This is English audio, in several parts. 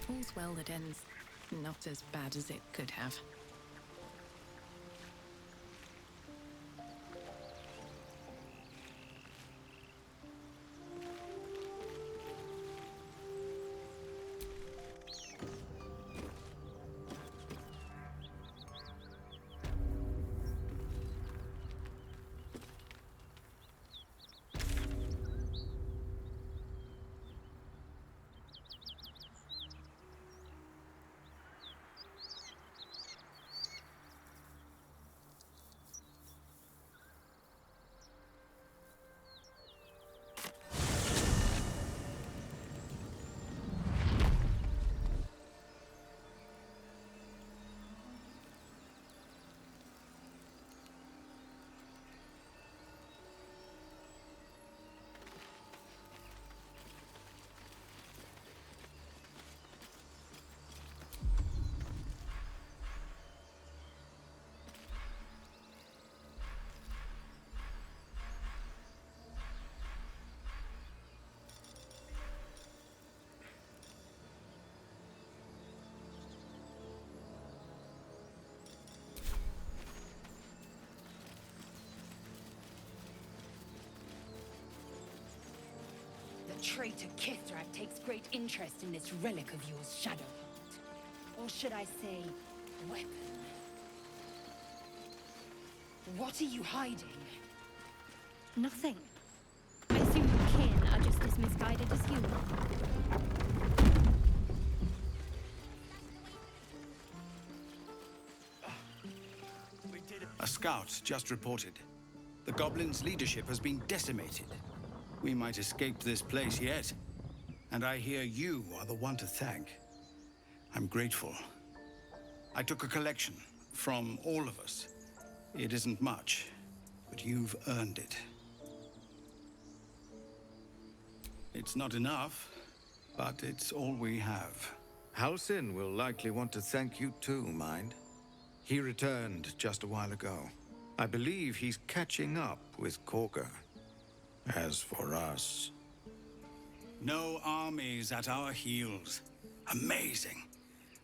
All's well that ends not as bad as it could have. The traitor Kithrak takes great interest in this relic of yours, Shadowheart. Or should I say, weapon? What are you hiding? Nothing. I assume your kin are just as misguided as you are. A scout just reported. The goblins' leadership has been decimated. We might escape this place yet. And I hear you are the one to thank. I'm grateful. I took a collection from all of us. It isn't much, but you've earned it. It's not enough, but it's all we have. Halsin will likely want to thank you too, mind. He returned just a while ago. I believe he's catching up with Korga. As for us... No armies at our heels. Amazing.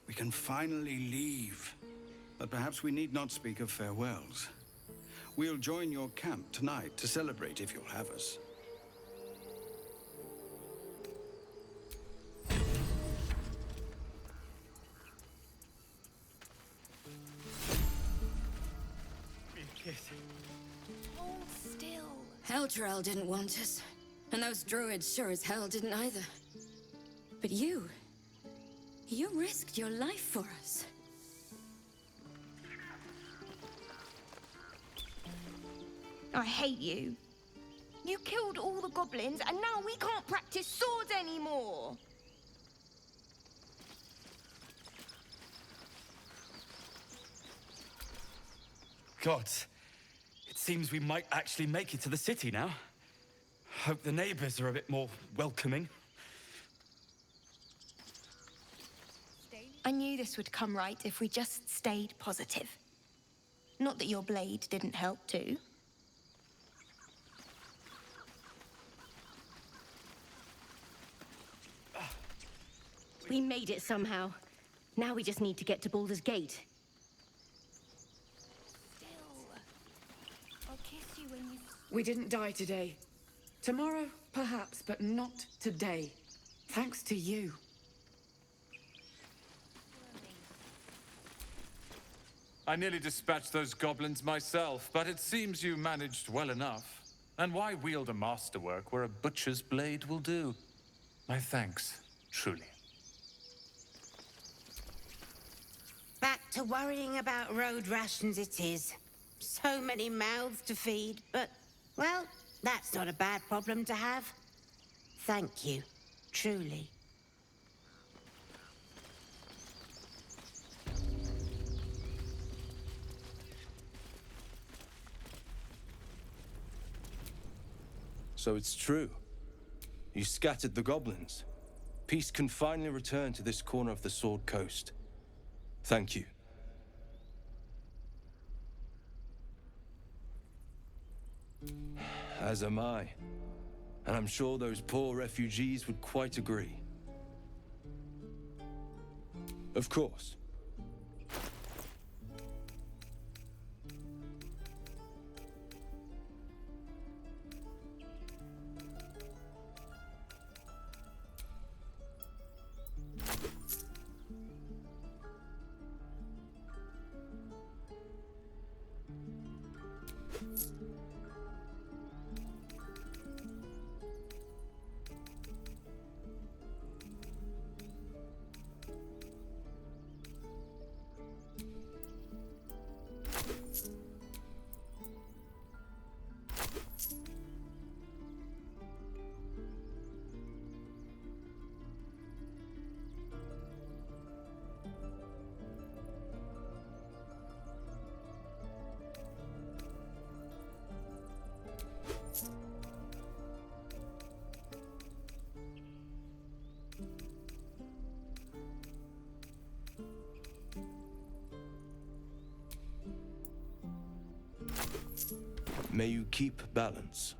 We can finally leave. But perhaps we need not speak of farewells. We'll join your camp tonight to celebrate if you'll have us. Hold still. Eldrel didn't want us. And those druids sure as hell didn't either. But you risked your life for us. I hate you. You killed all the goblins, and now we can't practice swords anymore! Gods, it seems we might actually make it to the city now. Hope the neighbors are a bit more welcoming. I knew this would come right if we just stayed positive. Not that your blade didn't help too. We made it somehow. Now we just need to get to Baldur's Gate. Still. I'll kiss you when you... We didn't die today. Tomorrow, perhaps, but not today. Thanks to you. I nearly dispatched those goblins myself, but it seems you managed well enough. And why wield a masterwork where a butcher's blade will do? My thanks, truly. Back to worrying about road rations it is. So many mouths to feed, but, well, that's not a bad problem to have. Thank you, truly. So it's true. You scattered the goblins. Peace can finally return to this corner of the Sword Coast. Thank you. As am I. And I'm sure those poor refugees would quite agree. Of course. May you keep balance.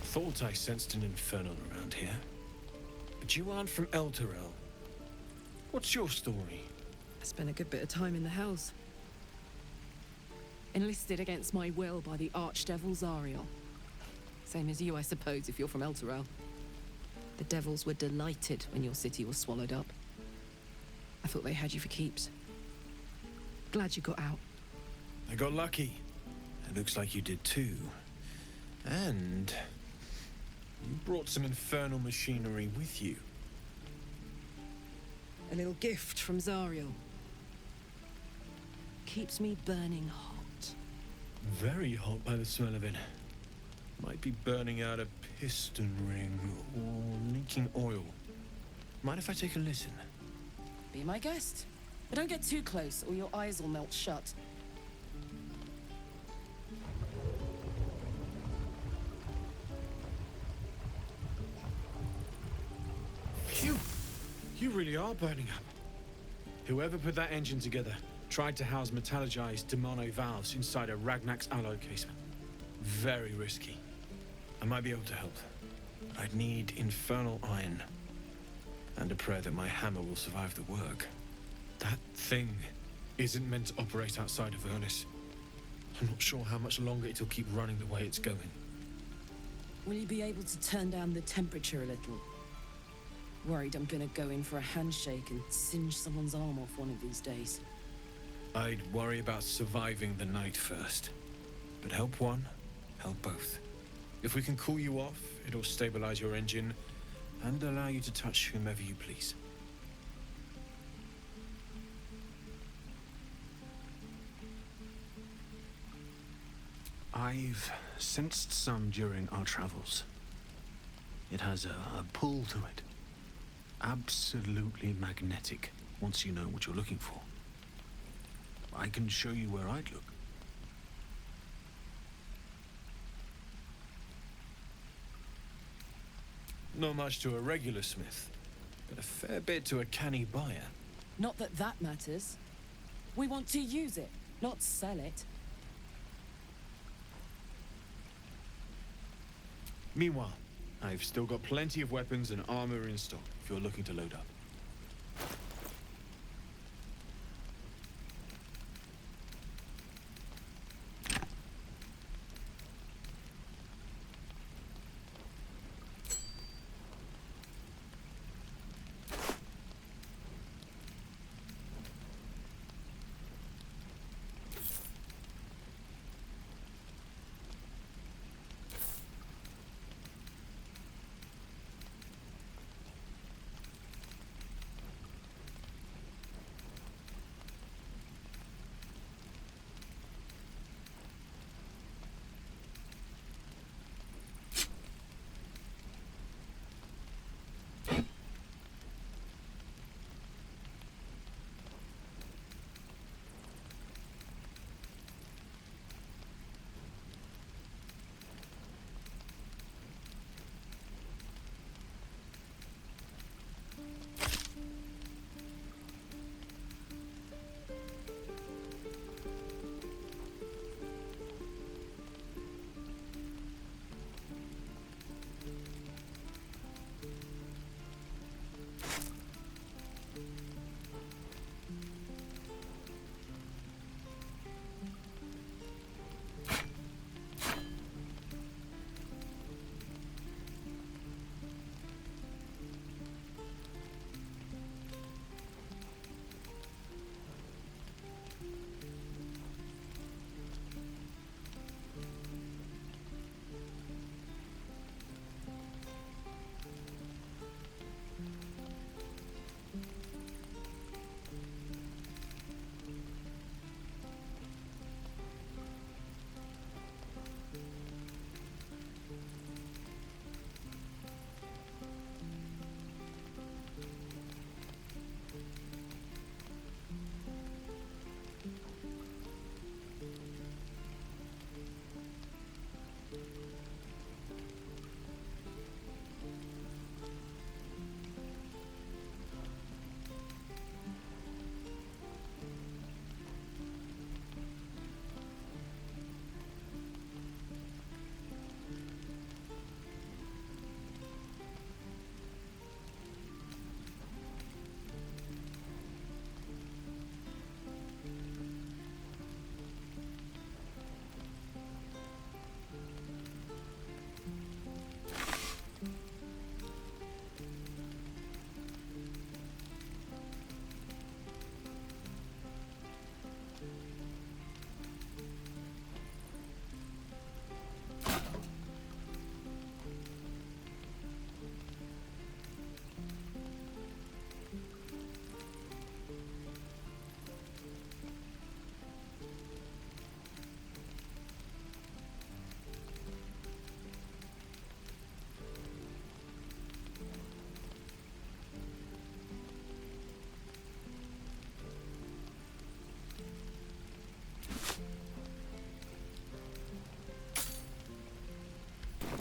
Thought I sensed an infernal around here. But you aren't from Elturel. What's your story? I spent a good bit of time in the Hells. Enlisted against my will by the Archdevil Zariel. Same as you, I suppose, if you're from Elturel. The Devils were delighted when your city was swallowed up. I thought they had you for keeps. Glad you got out. I got lucky. It looks like you did too. And you brought some infernal machinery with you. A little gift from Zariel. Keeps me burning hot. Very hot by the smell of it. Might be burning out a piston ring or leaking oil. Mind if I take a listen? Be my guest. But don't get too close or your eyes will melt shut. Phew! You really are burning up. Whoever put that engine together tried to house metallurgized Demono valves inside a Ragnak's alloy casement. Very risky. I might be able to help. I'd need infernal iron. And a prayer that my hammer will survive the work. That thing isn't meant to operate outside of Ernest. I'm not sure how much longer it'll keep running the way it's going. Will you be able to turn down the temperature a little? Worried I'm gonna go in for a handshake and singe someone's arm off one of these days. I'd worry about surviving the night first. But help one, help both. If we can cool you off, it'll stabilize your engine and allow you to touch whomever you please. I've sensed some during our travels. It has a pull to it. Absolutely magnetic, once you know what you're looking for. I can show you where I'd look. Not much to a regular smith, but a fair bit to a canny buyer. Not that that matters. We want to use it, not sell it. Meanwhile, I've still got plenty of weapons and armor in stock if you're looking to load up.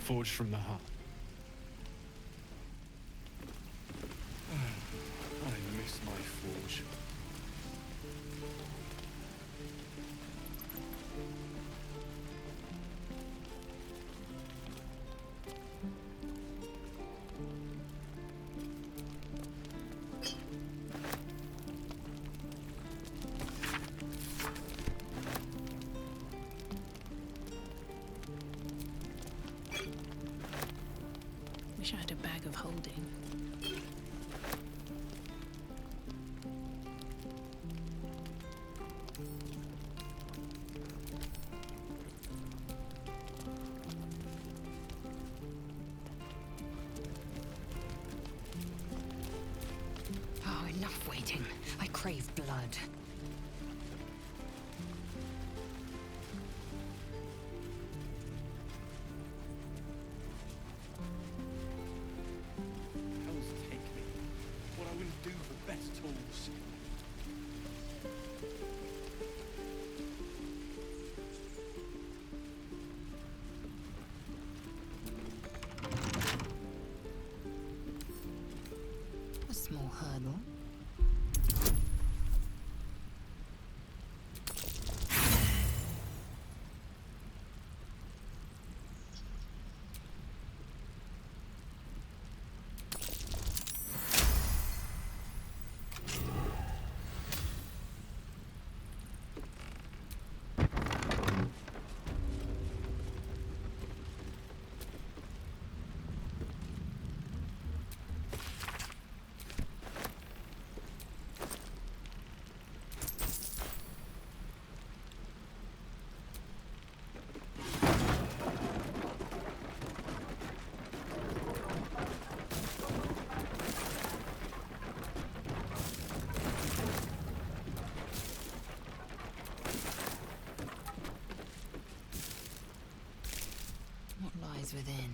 forged from the heart. I miss my forge. Wish I had a bag of holding. Oh, enough waiting. I crave blood. Hells take me. What I wouldn't do for best tools. A small hurdle. What lies within?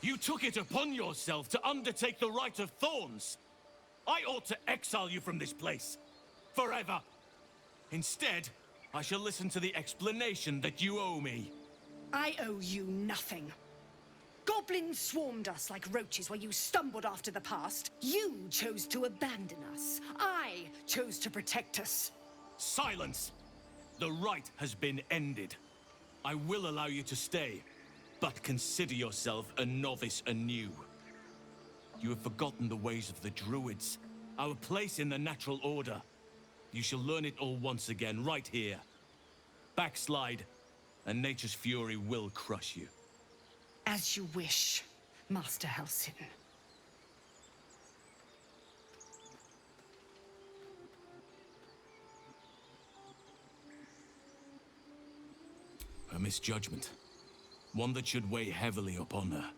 You took it upon yourself to undertake the Rite of Thorns. I ought to exile you from this place. Forever. Instead, I shall listen to the explanation that you owe me. I owe you nothing. Goblins swarmed us like roaches while you stumbled after the past. You chose to abandon us. I chose to protect us. Silence! The rite has been ended. I will allow you to stay, but consider yourself a novice anew. You have forgotten the ways of the Druids, our place in the natural order. You shall learn it all once again, right here. Backslide, and nature's fury will crush you. As you wish, Master Halsin. A misjudgment. One that should weigh heavily upon her.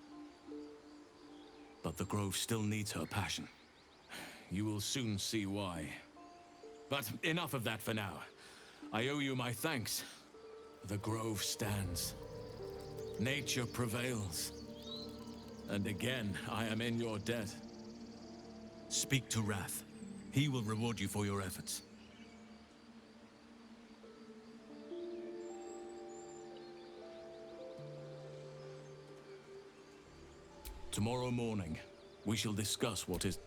But the Grove still needs her passion. You will soon see why. But enough of that for now. I owe you my thanks. The Grove stands. Nature prevails. And again, I am in your debt. Speak to Wrath. He will reward you for your efforts. Tomorrow morning, we shall discuss what is...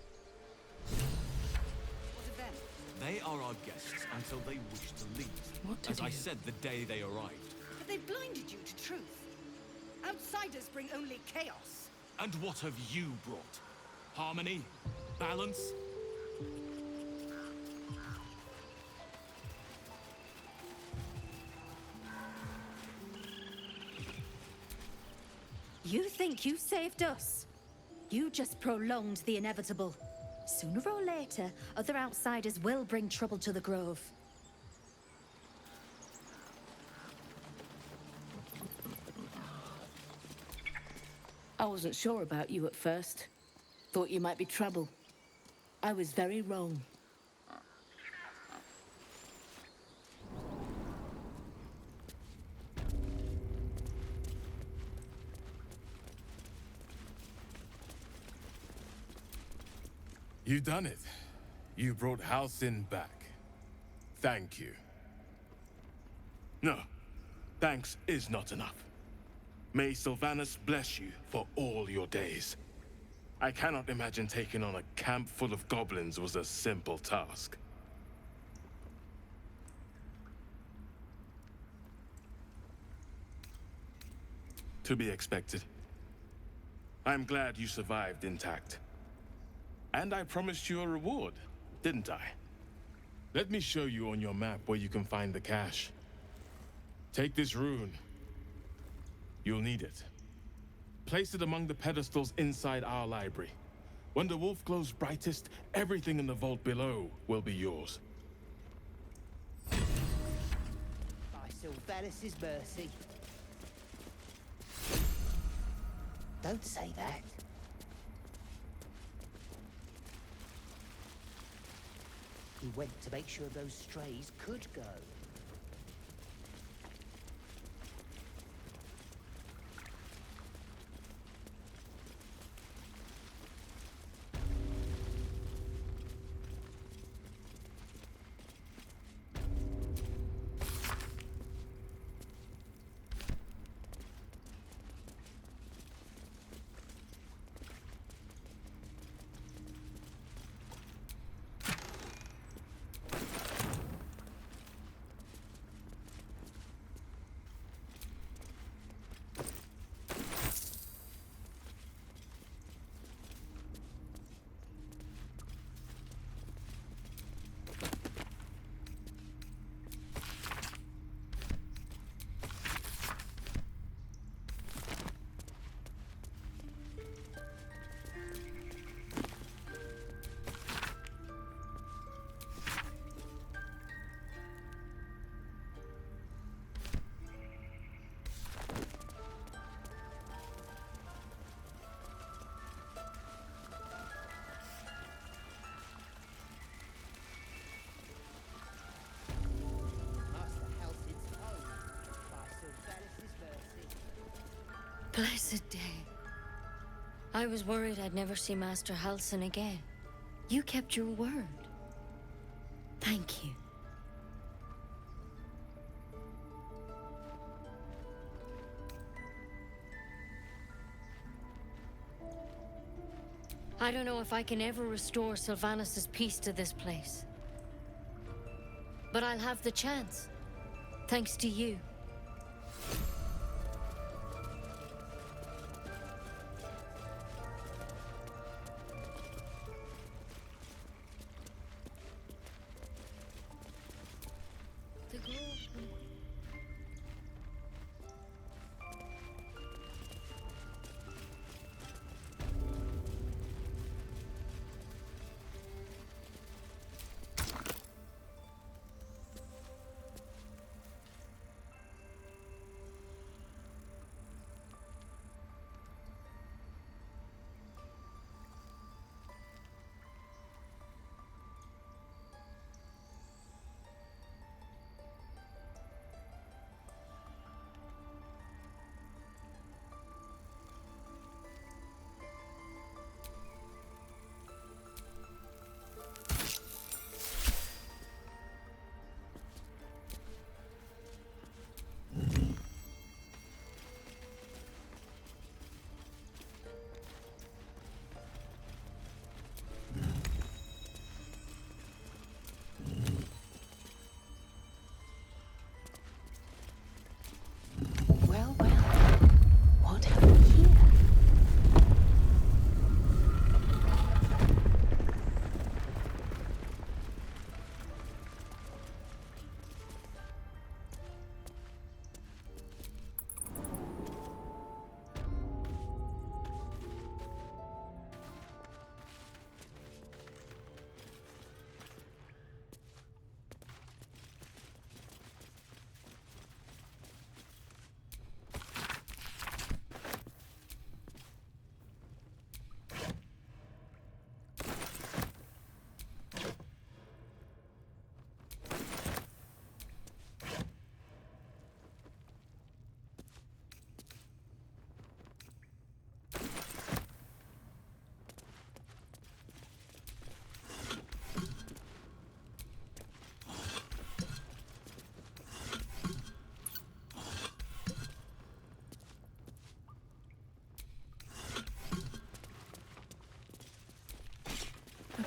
What of them? They are our guests until they wish to leave. What to As do? I said the day they arrived. But they blinded you to truth. Outsiders bring only chaos. And what have you brought? Harmony? Balance? You think you saved us? You just prolonged the inevitable. Sooner or later, other outsiders will bring trouble to the Grove. I wasn't sure about you at first. Thought you might be trouble. I was very wrong. You done it. You brought Halsin back. Thank you. No. Thanks is not enough. May Sylvanas bless you for all your days. I cannot imagine taking on a camp full of goblins was a simple task. To be expected. I'm glad you survived intact. And I promised you a reward, didn't I? Let me show you on your map where you can find the cache. Take this rune. You'll need it. Place it among the pedestals inside our library. When the wolf glows brightest, everything in the vault below will be yours. By Sylvanas' mercy. Don't say that. He went to make sure those strays could go. Blessed day. I was worried I'd never see Master Halsin again. You kept your word. Thank you. I don't know if I can ever restore Sylvanas' peace to this place. But I'll have the chance. Thanks to you.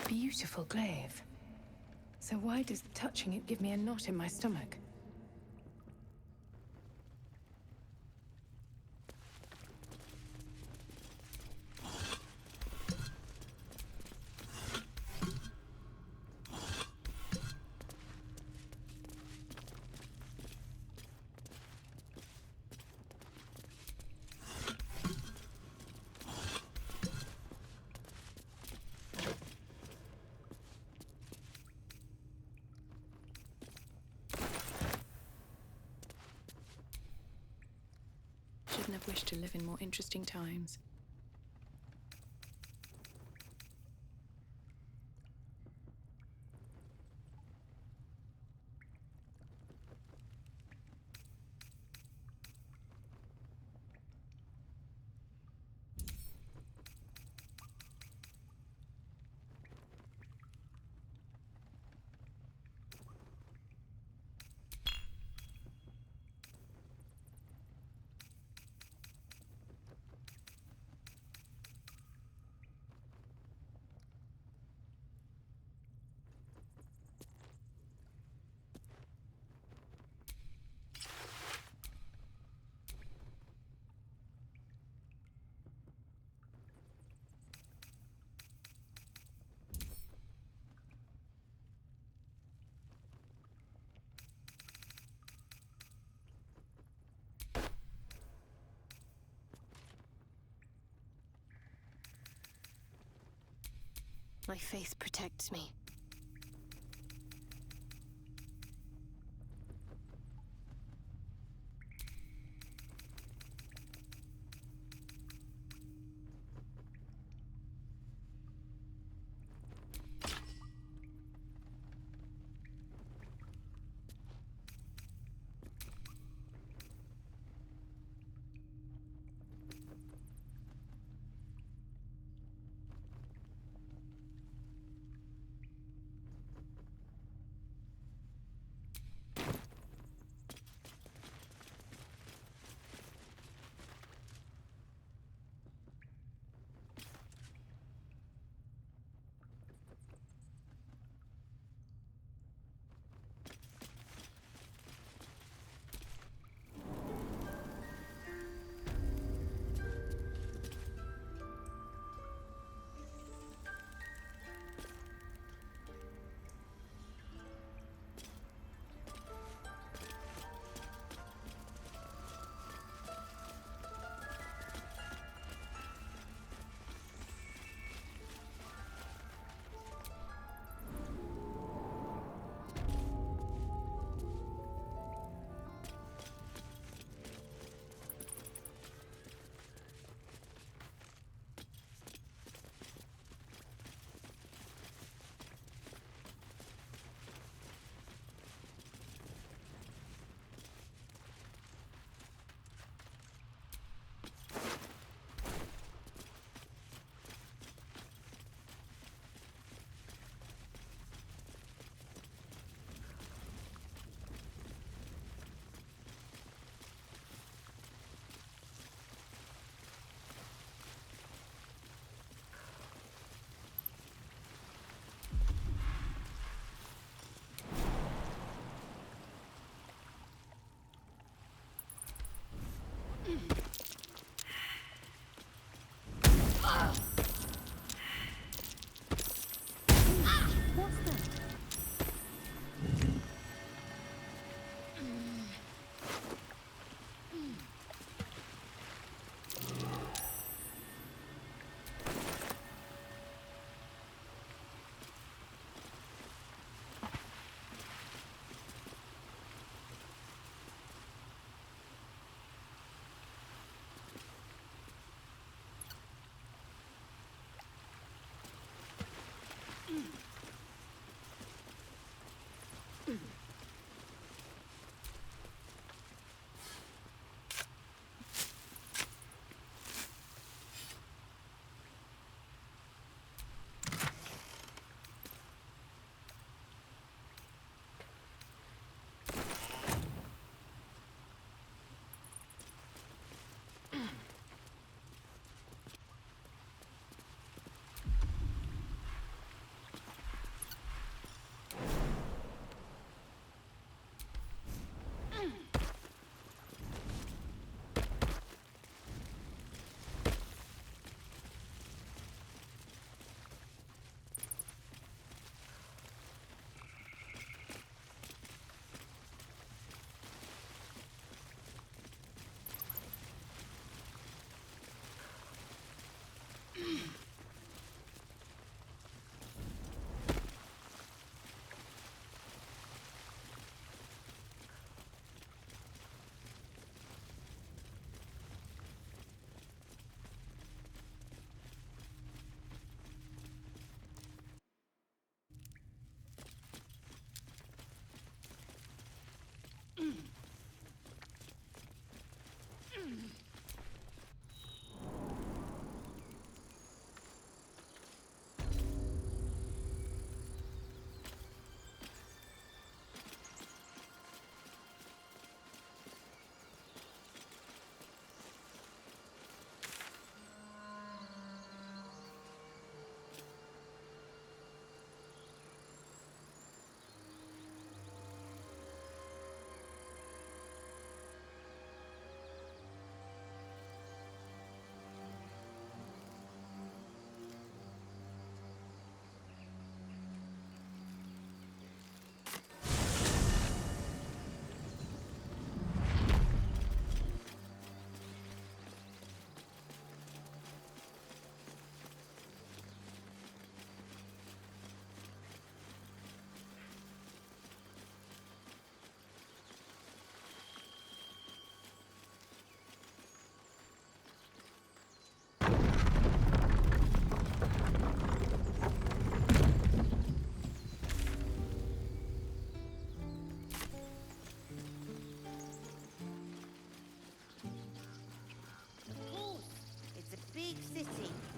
beautiful glaive. So why does touching it give me a knot in my stomach? Shouldn't have wished to live in more interesting times. My faith protects me.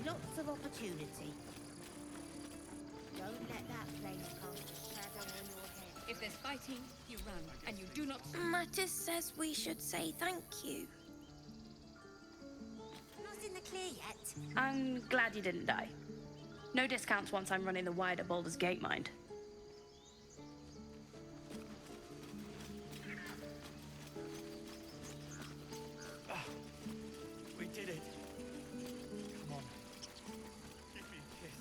Lots of opportunity. Don't let that place cast a shadow on your head. If there's fighting, you run, and you do not... Mattis says we should say thank you. Not in the clear yet. I'm glad you didn't die. No discounts once I'm running the wider Baldur's Gate, mind. We did it. Come on. Give me a kiss.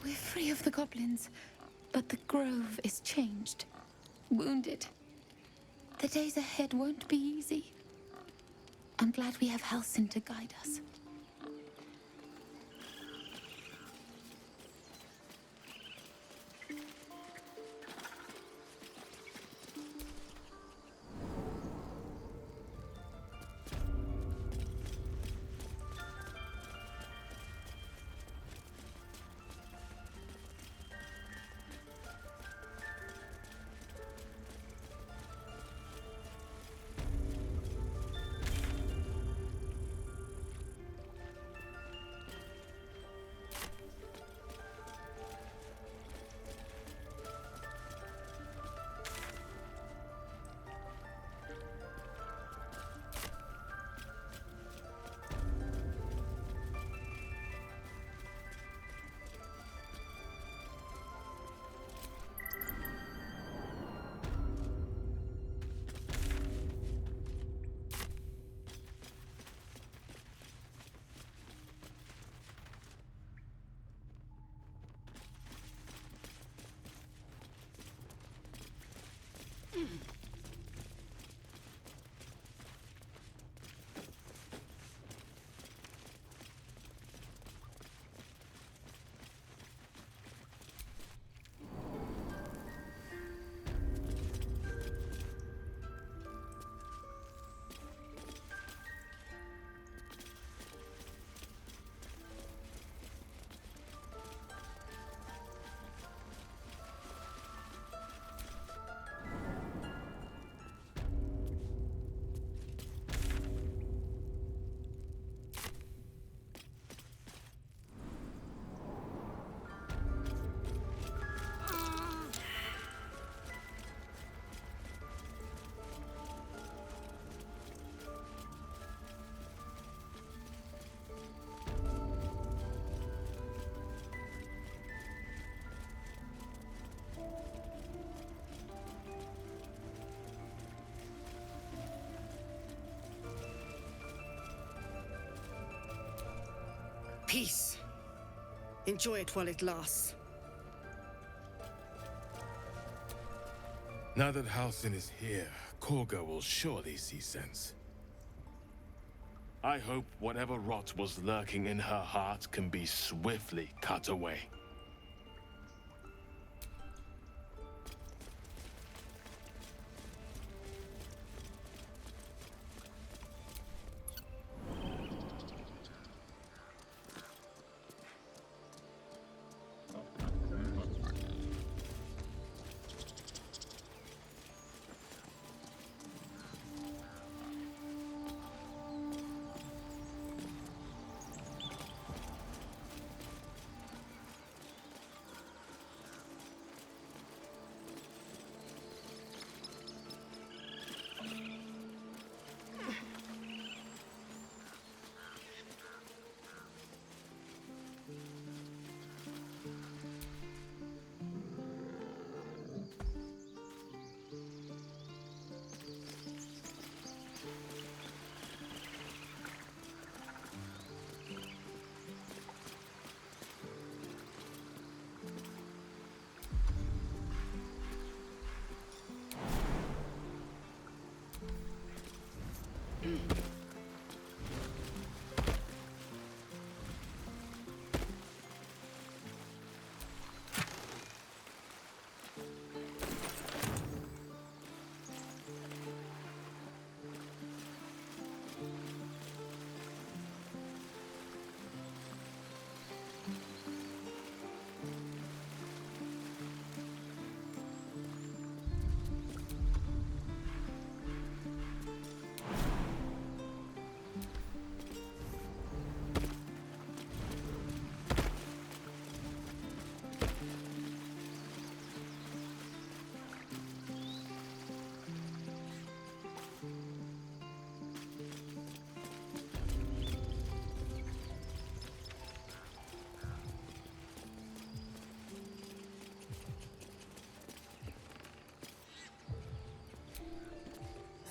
We're free of the goblins, but the grove is changed. Wounded. The days ahead won't be easy. I'm glad we have Halsin to guide us. Peace. Enjoy it while it lasts. Now that Halsin is here, Korga will surely see sense. I hope whatever rot was lurking in her heart can be swiftly cut away.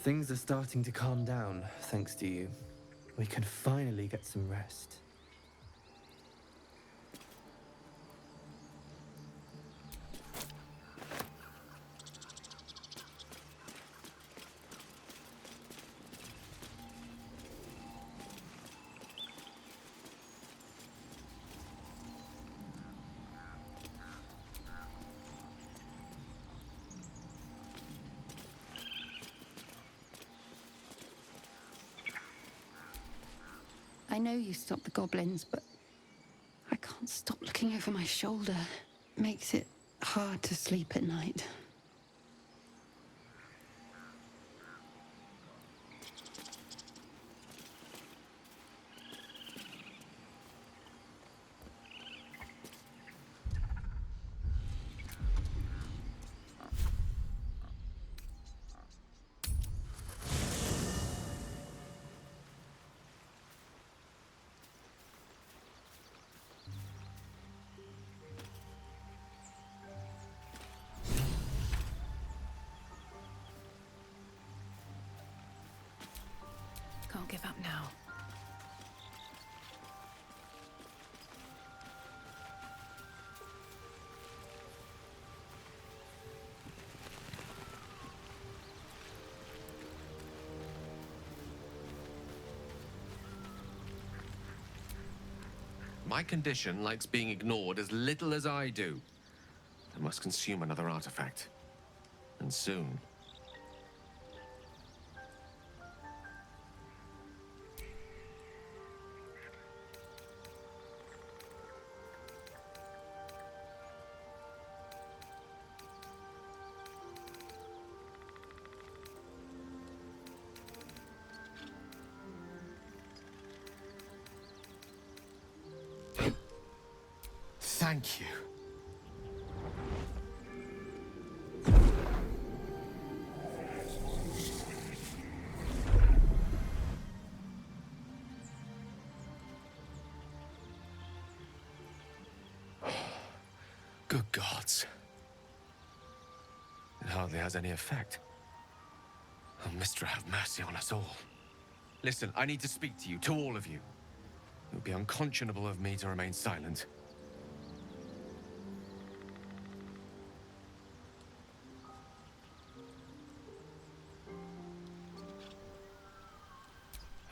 Things are starting to calm down, thanks to you. We can finally get some rest. I know you stopped the goblins, but I can't stop looking over my shoulder. It makes it hard to sleep at night. Can't give up now. My condition likes being ignored as little as I do. I must consume another artifact. And soon. Thank you. Good gods. It hardly has any effect. Oh, Mistra, have mercy on us all. Listen, I need to speak to you, to all of you. It would be unconscionable of me to remain silent.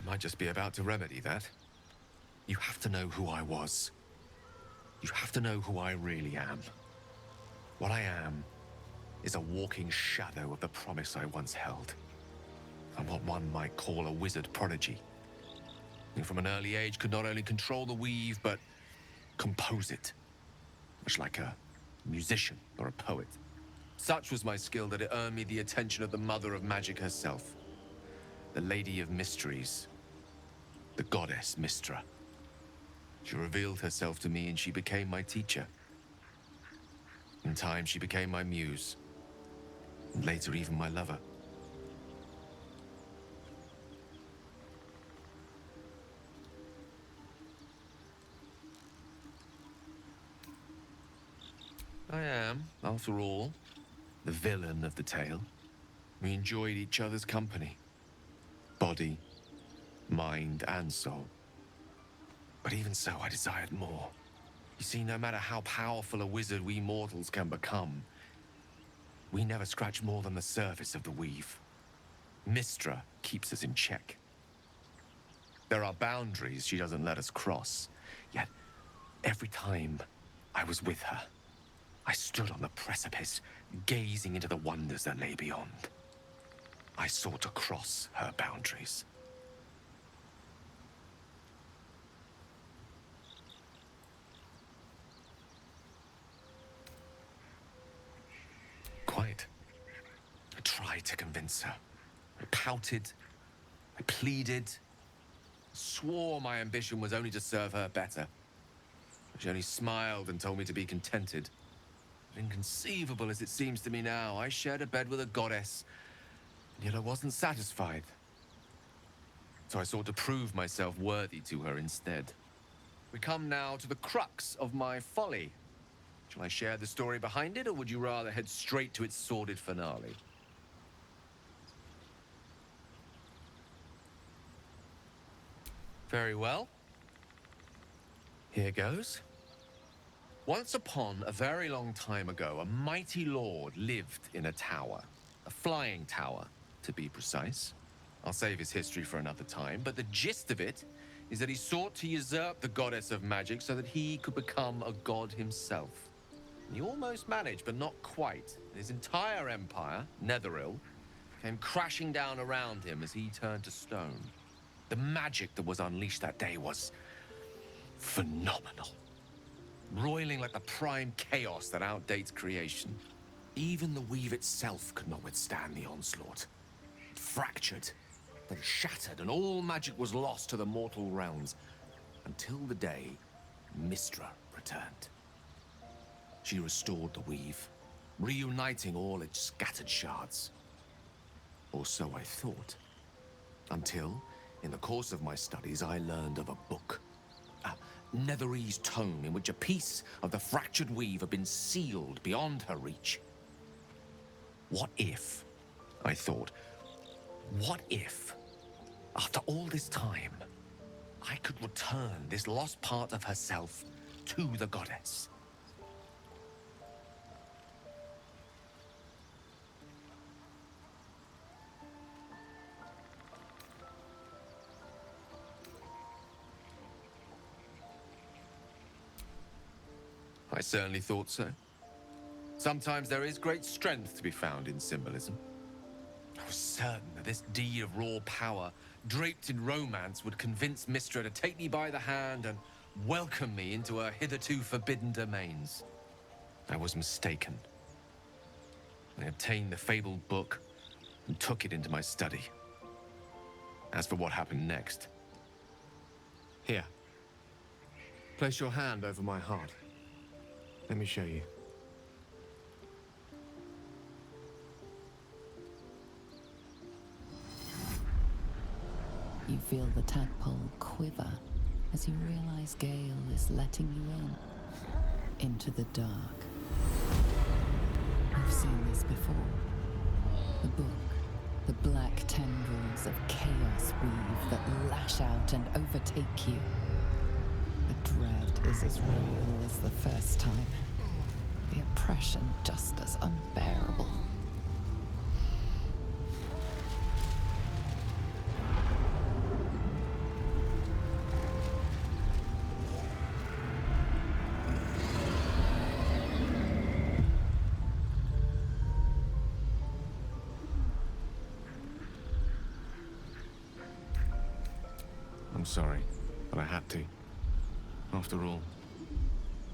I might just be about to remedy that. You have to know who I was. You have to know who I really am. What I am is a walking shadow of the promise I once held. I'm what one might call a wizard prodigy. Who from an early age could not only control the weave, but compose it. Much like a musician or a poet. Such was my skill that it earned me the attention of the mother of magic herself. The Lady of Mysteries. The goddess Mistra. She revealed herself to me and she became my teacher. In time, she became my muse. And later, even my lover. I am, after all, the villain of the tale. We enjoyed each other's company. Body, mind, and soul. But even so, I desired more. You see, no matter how powerful a wizard we mortals can become, we never scratch more than the surface of the weave. Mistra keeps us in check. There are boundaries she doesn't let us cross. Yet, every time I was with her, I stood on the precipice, gazing into the wonders that lay beyond. I sought to cross her boundaries. Quite. I tried to convince her. I pouted. I pleaded. Swore my ambition was only to serve her better. She only smiled and told me to be contented. Inconceivable as it seems to me now, I shared a bed with a goddess, and yet I wasn't satisfied. So I sought to prove myself worthy to her instead. We come now to the crux of my folly. Shall I share the story behind it, or would you rather head straight to its sordid finale? Very well. Here goes. Once upon a very long time ago, a mighty lord lived in a tower. A flying tower, to be precise. I'll save his history for another time, but the gist of it is that he sought to usurp the goddess of magic so that he could become a god himself. And he almost managed, but not quite. His entire empire, Netheril, came crashing down around him as he turned to stone. The magic that was unleashed that day was phenomenal. Roiling like the prime chaos that outdates creation. Even the weave itself could not withstand the onslaught. It fractured, then shattered, and all magic was lost to the mortal realms, until the day Mystra returned. She restored the weave, reuniting all its scattered shards. Or so I thought. Until, in the course of my studies, I learned of a book. Netherese tome in which a piece of the fractured weave had been sealed beyond her reach. What if, I thought, what if, after all this time, I could return this lost part of herself to the goddess? I certainly thought so. Sometimes there is great strength to be found in symbolism. I was certain that this deed of raw power, draped in romance, would convince Mystra to take me by the hand and welcome me into her hitherto forbidden domains. I was mistaken. I obtained the fabled book and took it into my study. As for what happened next... Here. Place your hand over my heart. Let me show you. You feel the tadpole quiver as you realize Gale is letting you into the dark. You've seen this before. The book, the black tendrils of chaos weave that lash out and overtake you. The dread is as real as the first time. The oppression just as unbearable. I'm sorry, but I had to. After all,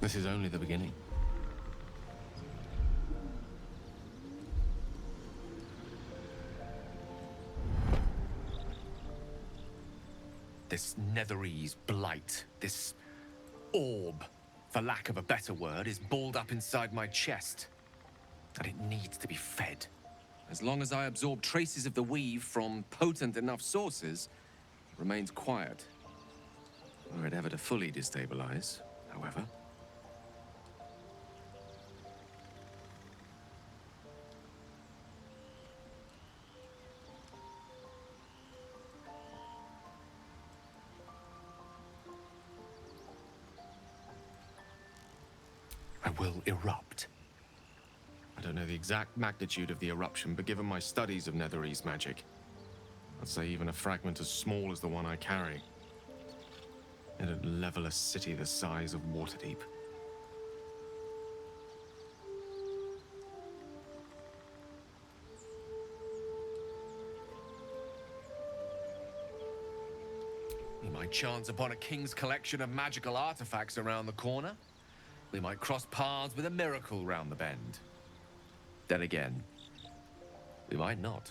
this is only the beginning. This Netherese blight, this orb, for lack of a better word, is balled up inside my chest. And it needs to be fed. As long as I absorb traces of the weave from potent enough sources, it remains quiet. Were it ever to fully destabilize, however. I will erupt. I don't know the exact magnitude of the eruption, but given my studies of Netherese magic, I'd say even a fragment as small as the one I carry It'd level a city the size of Waterdeep. We might chance upon a king's collection of magical artifacts around the corner. We might cross paths with a miracle round the bend. Then again, we might not.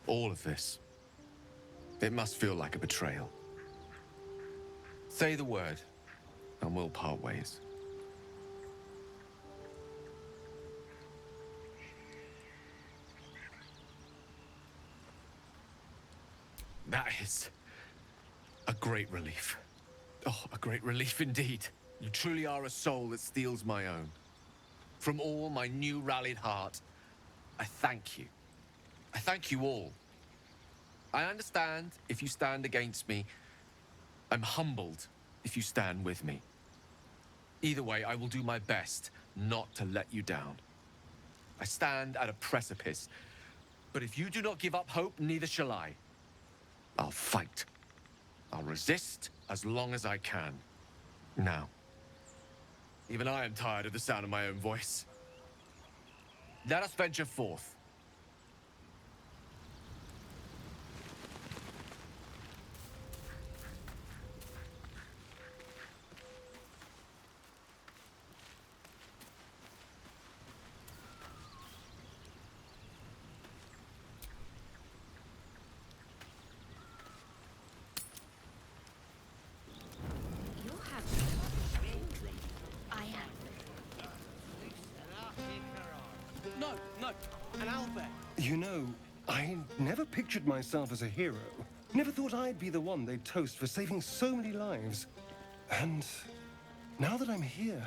All of this. It must feel like a betrayal. Say the word, and we'll part ways. That is a great relief. Oh, a great relief indeed. You truly are a soul that steals my own. From all my new rallied heart, I thank you. I thank you all. I understand if you stand against me. I'm humbled if you stand with me. Either way, I will do my best not to let you down. I stand at a precipice, but if you do not give up hope, neither shall I. I'll fight. I'll resist as long as I can. Now, even I am tired of the sound of my own voice. Let us venture forth. I am. No, an owlbear. You know, I never pictured myself as a hero. Never thought I'd be the one they'd toast for saving so many lives. And now that I'm here...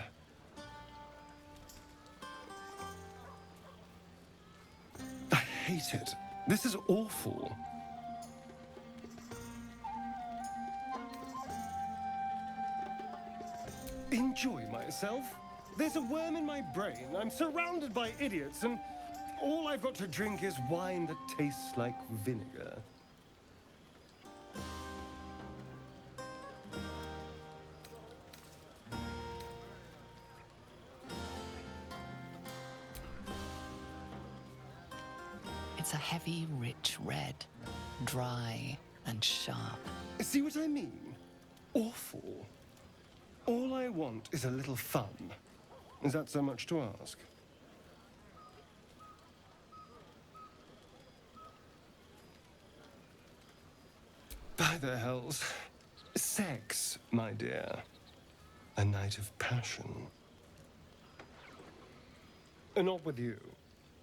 I hate it. This is awful. Enjoy myself? There's a worm in my brain. I'm surrounded by idiots, and all I've got to drink is wine that tastes like vinegar. It's a heavy, rich red, dry and sharp. See what I mean? Awful. All I want is a little fun. Is that so much to ask? By the hells. Sex, my dear. A night of passion. Not with you,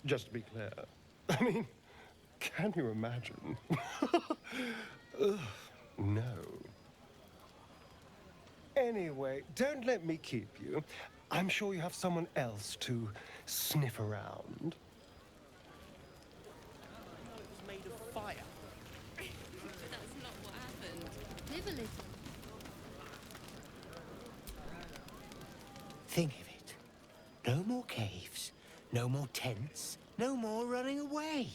just to be clear. I mean, can you imagine? Ugh, no. Anyway, don't let me keep you. I'm sure you have someone else to sniff around. It's made of fire. That's not what happened. Live a little. Think of it. No more caves, no more tents, no more running away.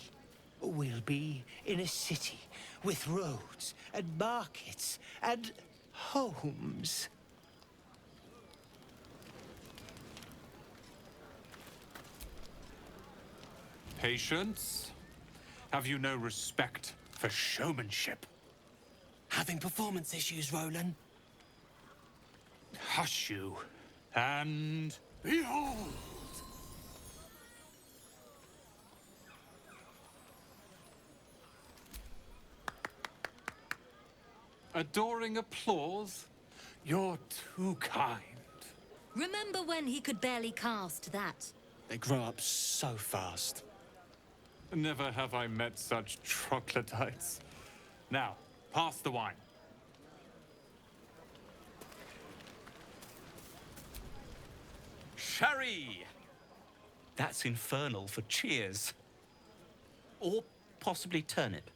We'll be in a city with roads and markets and homes. Patience? Have you no respect for showmanship? Having performance issues, Roland. Hush you, and behold! Adoring applause? You're too kind. Remember when he could barely cast that? They grow up so fast. Never have I met such troglodytes. Now, pass the wine. Sherry! That's infernal for cheers. Or possibly turnip.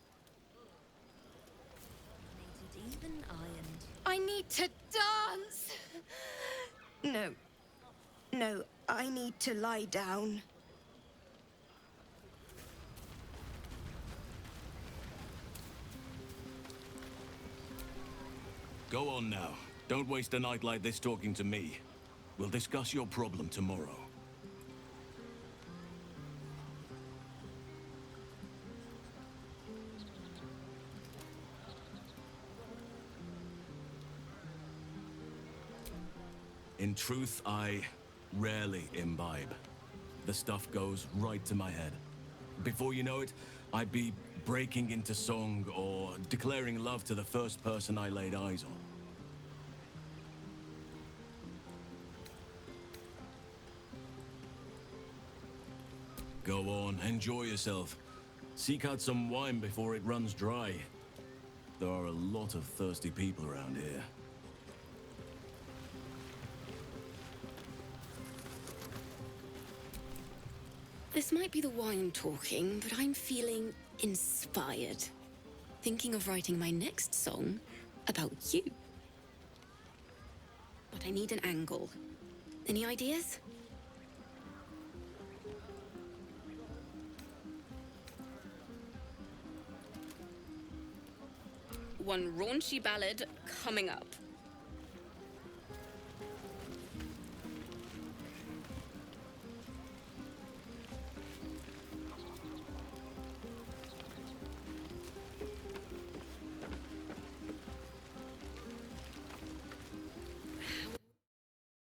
Even ironed. I need to dance! No. No, I need to lie down. Go on now. Don't waste a night like this talking to me. We'll discuss your problem tomorrow. In truth, I rarely imbibe. The stuff goes right to my head. Before you know it, I'd be breaking into song or declaring love to the first person I laid eyes on. Go on, enjoy yourself. Seek out some wine before it runs dry. There are a lot of thirsty people around here. This might be the wine talking, but I'm feeling inspired. Thinking of writing my next song about you. But I need an angle. Any ideas? One raunchy ballad coming up.